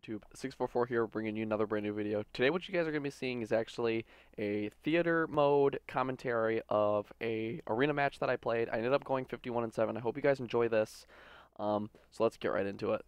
YouTube, 644 here, bringing you another brand new video. Today what you guys are going to be seeing is actually a theater mode commentary of a arena match that I played. I ended up going 51-7. I hope you guys enjoy this. So let's get right into it.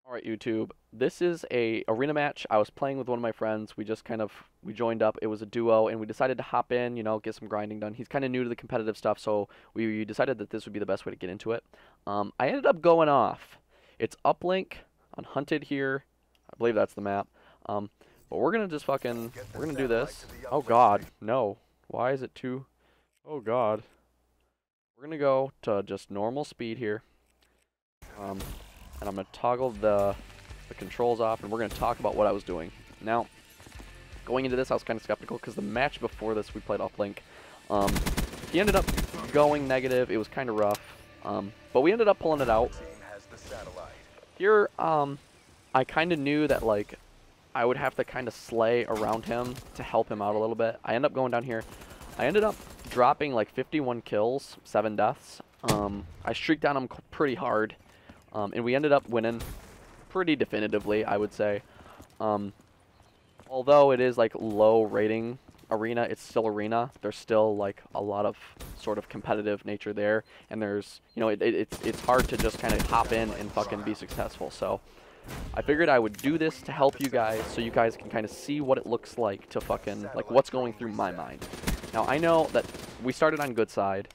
Alright YouTube, this is a arena match. I was playing with one of my friends. We joined up. It was a duo and we decided to hop in, get some grinding done. He's kind of new to the competitive stuff, so we decided that this would be the best way to get into it. I ended up going off. It's Uplink on Hunted here. I believe that's the map. But we're gonna just we're gonna do this. Oh god, no. Why is it too? Oh god. We're gonna go to just normal speed here. And I'm going to toggle the controls off, and we're going to talk about what I was doing. Now, going into this, I was kind of skeptical, because the match before this, we played Uplink. He ended up going negative. It was kind of rough. But we ended up pulling it out. Here, I kind of knew that, I would have to kind of slay around him to help him out a little bit. I ended up going down here. I ended up dropping, 51 kills, 7 deaths. I streaked down him pretty hard. And we ended up winning pretty definitively, I would say. Although it is low rating arena, it's still arena. There's still a lot of sort of competitive nature there, and there's it's hard to just kind of hop in and fucking be successful. So I figured I would do this to help you guys, so you guys can kind of see what it looks like to fucking what's going through my mind. Now I know that we started on good side.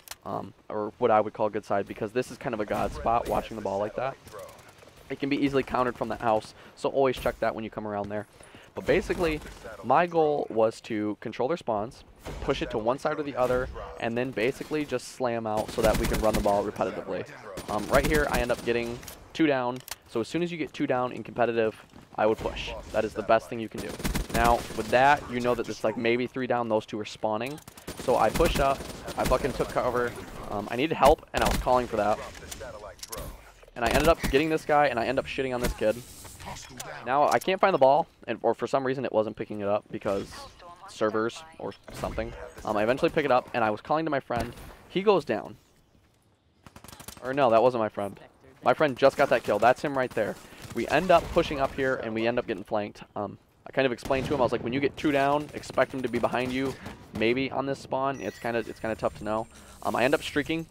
Or what I would call good side, because this is kind of a god spot, watching the ball like that. It can be easily countered from that house, so always check that when you come around there. But basically, my goal was to control their spawns, push it to one side or the other, and then basically just slam out so that we can run the ball repetitively. Right here, I end up getting 2 down, so as soon as you get 2 down in competitive, I would push. That is the best thing you can do. Now, with that, you know that it's maybe 3 down, those 2 are spawning. So I pushed up, I fucking took cover, I needed help, and I was calling for that. And I ended up getting this guy, and I ended up shitting on this kid. Now, I can't find the ball, or for some reason it wasn't picking it up, because servers or something. I eventually pick it up, and I was calling to my friend. He goes down. Or no, that wasn't my friend. My friend just got that kill. That's him right there. We end up pushing up here, and we end up getting flanked. I kind of explained to him, I was like, when you get 2 down, expect him to be behind you, maybe on this spawn. It's kind of tough to know. I end up streaking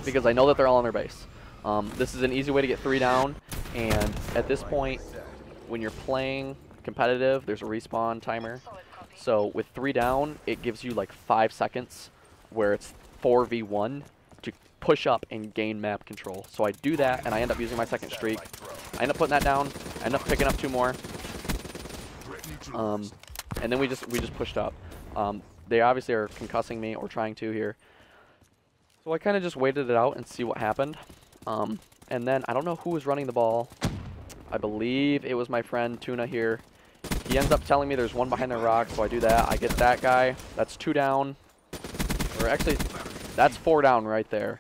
because I know that they're all on their base. This is an easy way to get 3 down, and at this point, when you're playing competitive, there's a respawn timer. So with 3 down, it gives you 5 seconds where it's 4v1 to push up and gain map control. So I do that, and I end up using my second streak. I end up putting that down. I end up picking up 2 more. And then we just pushed up. They obviously are concussing me, or trying to here. So I kind of just waited it out and see what happened. And then I don't know who was running the ball. I believe it was my friend Tuna here. He ends up telling me there's one behind the rock, so I do that. I get that guy. That's 2 down. Or actually, that's 4 down right there.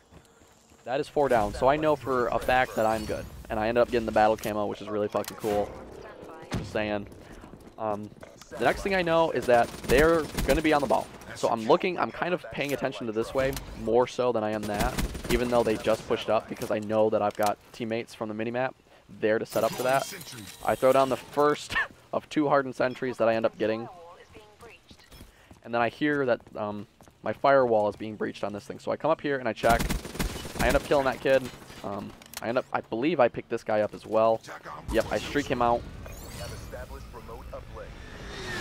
That is 4 down. So I know for a fact that I'm good. And I ended up getting the battle camo, which is really fucking cool. Just saying. The next thing I know is that they're going to be on the ball. So I'm kind of paying attention to this way more so than I am that, even though they just pushed up, because I know that I've got teammates from the minimap there to set up for that. I throw down the first of 2 hardened sentries that I end up getting. And then I hear that my firewall is being breached on this thing. So I come up here and I check. I end up killing that kid. I believe I picked this guy up as well. Yep, I streak him out.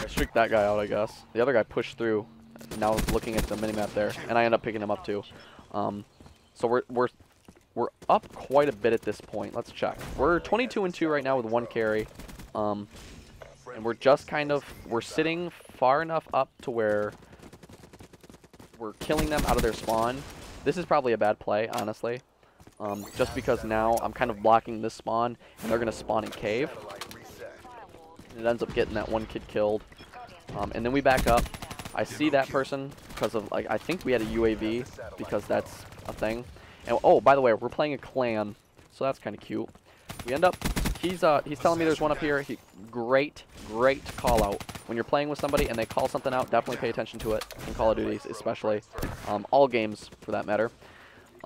I streaked that guy out, I guess. The other guy pushed through. Now looking at the minimap there, and I end up picking him up too. So we're up quite a bit at this point. Let's check. We're 22-2 right now with 1 carry, and we're just we're sitting far enough up to where we're killing them out of their spawn. This is probably a bad play, honestly, just because now I'm kind of blocking this spawn, and they're gonna spawn in cave. It ends up getting that 1 kid killed, and then we back up. I see that person because of I think we had a UAV, because that's a thing. And oh, by the way, we're playing a clan, so that's kind of cute. We end up he's telling me there's one up here. Great call out. When you're playing with somebody and they call something out, definitely pay attention to it in Call of Duty, especially all games for that matter.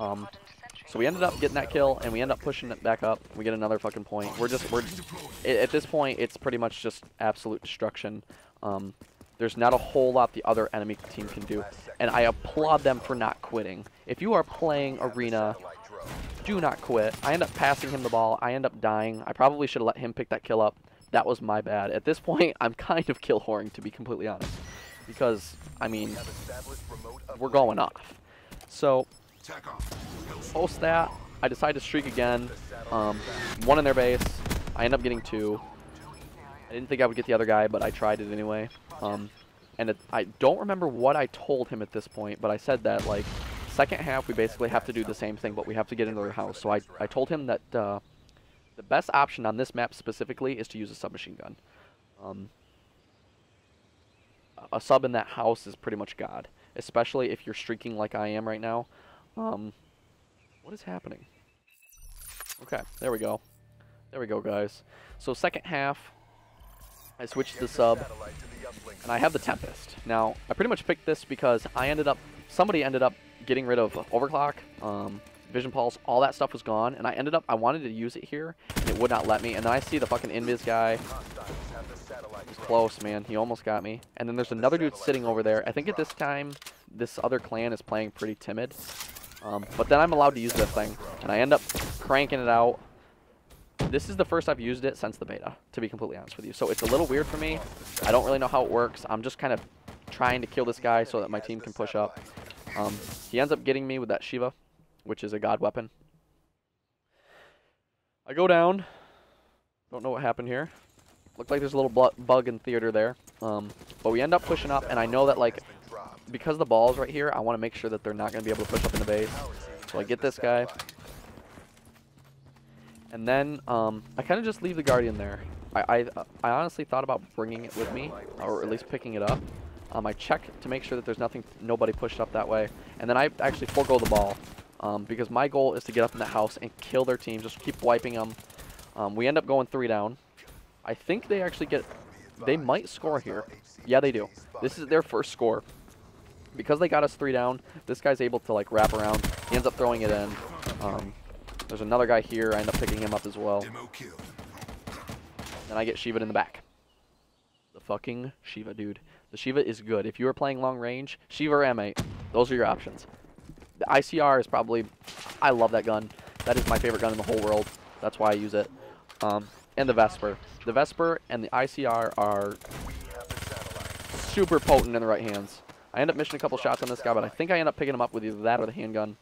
So we ended up getting that kill, and we end up pushing it back up. We get another fucking point. At this point, it's pretty much just absolute destruction. There's not a whole lot the other enemy team can do, and I applaud them for not quitting. If you are playing Arena, do not quit. I end up passing him the ball. I end up dying. I probably should have let him pick that kill up. That was my bad. At this point, I'm kind of kill whoring, to be completely honest, because, I mean, we're going off. So, post that, I decide to streak again. One in their base. I end up getting 2. I didn't think I would get the other guy, but I tried it anyway. I don't remember what I told him at this point, but I said that, like, second half we basically have to do the same thing, but we have to get into their house. So I told him that the best option on this map specifically is to use a submachine gun. A sub in that house is pretty much God, especially if you're streaking like I am right now. What is happening? Okay, there we go. There we go, guys. So second half, I switched to the sub, and I have the Tempest. Now, I pretty much picked this because somebody ended up getting rid of Overclock, Vision Pulse, all that stuff was gone, and I wanted to use it here, and it would not let me, and then I see the fucking Invis guy. He's close, man. He almost got me. And then there's another dude sitting over there. I think at this time, this other clan is playing pretty timid. But then I'm allowed to use this thing, and I end up cranking it out. This is the first I've used it since the beta, to be completely honest with you. So it's a little weird for me. I don't really know how it works. I'm just kind of trying to kill this guy so that my team can push up. He ends up getting me with that Shiva, which is a god weapon. I go down. Don't know what happened here. Looked like there's a little bug in theater there. But we end up pushing up, and I know that, like, because the ball's right here, I want to make sure that they're not going to be able to push up in the base. So I get this guy. And then I kind of just leave the Guardian there. I honestly thought about bringing it with me, or at least picking it up. I check to make sure that there's nobody pushed up that way. And then I actually forego the ball. Because my goal is to get up in that house and kill their team, just keep wiping them. We end up going 3 down. I think they actually they might score here. Yeah, they do. This is their first score. Because they got us 3 down, this guy's able to, like, wrap around. He ends up throwing it in. There's another guy here. I end up picking him up as well. Then I get Shiva in the back. The fucking Shiva, dude. The Shiva is good. If you are playing long range, Shiva or M8, those are your options. The ICR is probably... I love that gun. That is my favorite gun in the whole world. That's why I use it. And the Vesper. The Vesper and the ICR are super potent in the right hands. I end up missing a couple shots on this guy, but I think I end up picking him up with either that or the handgun.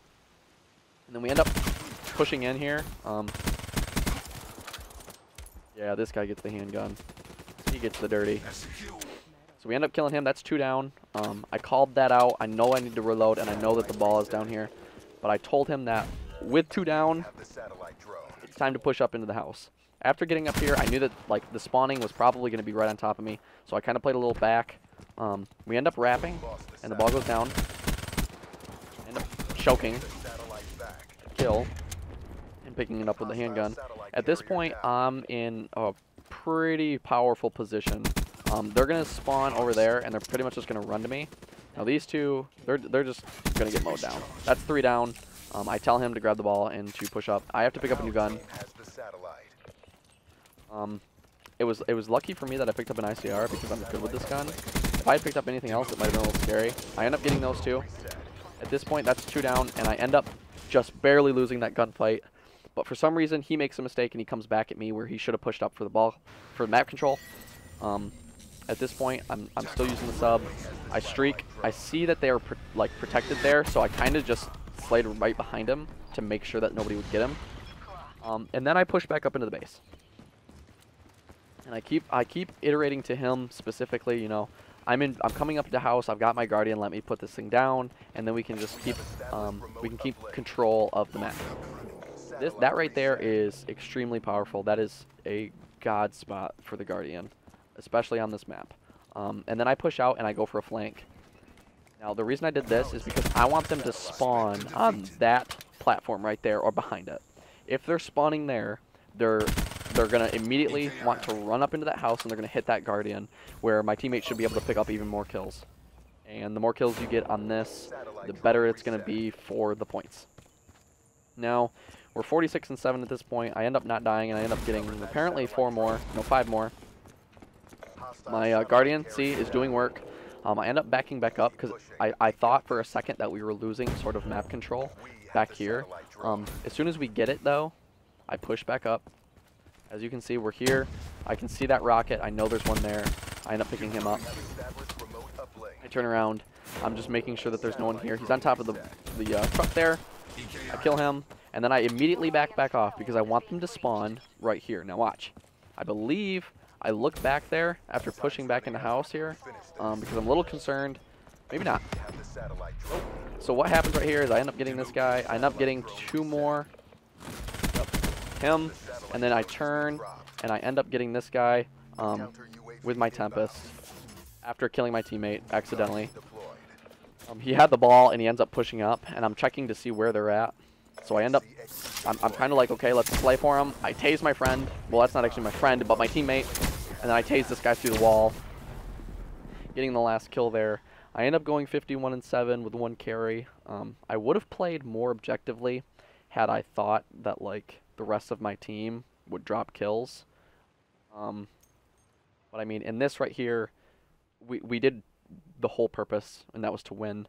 And then we end up pushing in here. Yeah, this guy gets the handgun. He gets the dirty. So we end up killing him. That's 2 down. I called that out. I know I need to reload, and I know that the ball is down here. But I told him that with 2 down, it's time to push up into the house. After getting up here, I knew that, like, the spawning was probably going to be right on top of me. So I kind of played a little back. We end up wrapping, and the ball goes down. End up choking. Kill. And picking it up with the handgun. At this point, I'm in a pretty powerful position. They're going to spawn over there, and they're pretty much just going to run to me. Now these two, they're just going to get mowed down. That's 3 down. I tell him to grab the ball and to push up. I have to pick up a new gun. It was lucky for me that I picked up an ICR because I'm good with this gun. If I had picked up anything else, it might have been a little scary. I end up getting those 2. At this point, that's 2 down, and I end up just barely losing that gunfight. But for some reason, he makes a mistake, and he comes back at me where he should have pushed up for the ball, for map control. At this point, I'm still using the sub. I streak. I see that they are protected there, so I kind of just slid right behind him to make sure that nobody would get him. And then I push back up into the base. And I keep iterating to him specifically, you know, I'm coming up to the house, I've got my Guardian, let me put this thing down, and then we can just keep control of the map. That right there is extremely powerful. That is a god spot for the Guardian, especially on this map. And then I push out and I go for a flank. Now the reason I did this is because I want them to spawn on that platform right there or behind it. If they're spawning there, they're going to immediately want to run up into that house, and they're going to hit that Guardian, where my teammates should be able to pick up even more kills. And the more kills you get on this, the better it's going to be for the points. Now, we're 46 and 7 at this point. I end up not dying, and I end up getting apparently 4 more, no, 5 more. My Guardian, see, is doing work. I end up backing back up because I thought for a second that we were losing sort of map control back here. As soon as we get it, though, I push back up. As you can see, we're here. I can see that rocket. I know there's one there. I end up picking him up. I turn around. I'm just making sure that there's no one here. He's on top of the truck there. I kill him, and then I immediately back off because I want them to spawn right here. Now watch. I believe I look back there after pushing back in the house here because I'm a little concerned. Maybe not. So what happens right here is I end up getting this guy. I end up getting 2 more. Him, and then I turn, and I end up getting this guy with my Tempest after killing my teammate accidentally. He had the ball, and he ends up pushing up, and I'm checking to see where they're at. So I end up, I'm kind of like, okay, let's play for him. I tase my friend. Well, that's not actually my friend, but my teammate. And then I tase this guy through the wall, getting the last kill there. I end up going 51 and 7 with 1 carry. I would have played more objectively had I thought that, like, the rest of my team would drop kills. But I mean, in this right here, we did the whole purpose, and that was to win.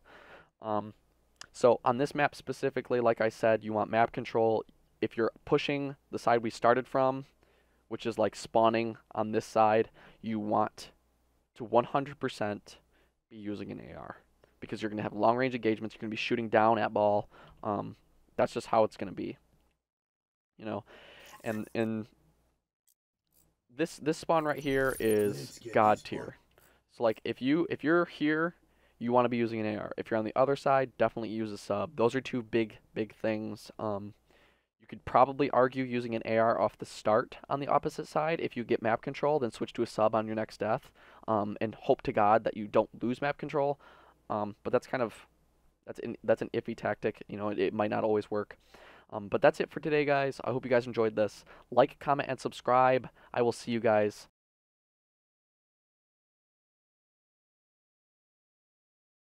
So on this map specifically, like I said, you want map control. If you're pushing the side we started from, which is like spawning on this side, you want to 100% be using an AR because you're going to have long range engagements. You're going to be shooting down at ball. That's just how it's going to be, you know. And this spawn right here is God tier. So like if you're here, you want to be using an AR. If you're on the other side, definitely use a sub. Those are 2 big things. You could probably argue using an AR off the start on the opposite side. If you get map control, then switch to a sub on your next death, and hope to God that you don't lose map control. But that's kind of that's an iffy tactic. You know, it might not always work. But that's it for today, guys. I hope you guys enjoyed this. Like, comment, and subscribe. I will see you guys